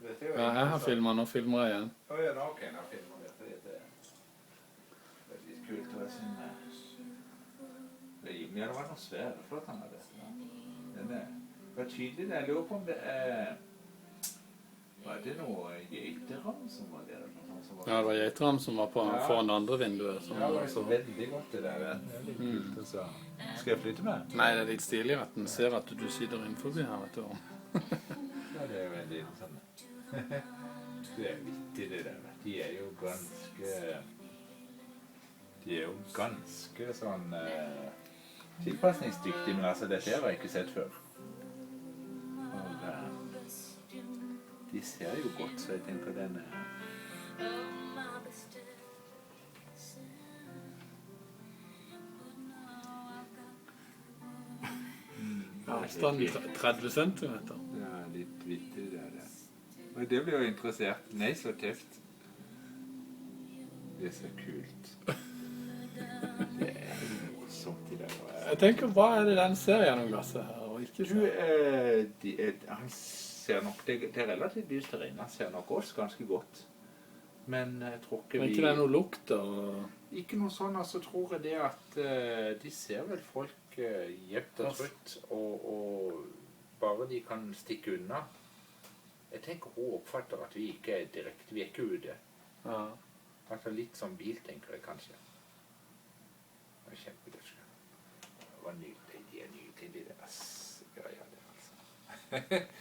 Ja, jeg har filmet, nå filmer jeg igjen. Ja, ok, nå filmer vi. Det er veldig kult å være sin... Det var noe svære flott han hadde. Det var tydelig det. Jeg lurer på om det var det noe geiteram som var der? Ja, det var geiteram som var foran det andre vinduet. Ja, det var så veldig godt det der. Det er litt kult, altså. Skal jeg flytte med? Nei, det er litt stilig at den ser at du sitter innenfor her, vet du. Ja, det er veldig sånn. Det er vittig det der. De er jo ganske sånn tilpasningsdyktige, men altså dette har jeg ikke sett før. Og de ser jo godt, så jeg tenker den Avstand 30 centimeter. Ja, litt vittig det der. Og det blir jo interessert. Nei, så tøft. Det er så kult. Det er morsomt i det. Jeg tenker, hva er det den ser gjennom glasset her, og ikke Du, han ser nok, det er relativt lyst der inne. Han ser nok oss ganske godt. Men jeg tror ikke Men ikke det er noe lukt og... Ikke noe sånn, altså tror jeg det at de ser vel folk gjemt og trutt, og bare de kan stikke unna. Jeg tenker hun oppfatter at vi ikke er direkte, vi er ikke ute. Ja. Altså litt som bil, tenker jeg kanskje. Det var kjempedøsk. Det var nydelig, de er nydelige, det er greier det, altså.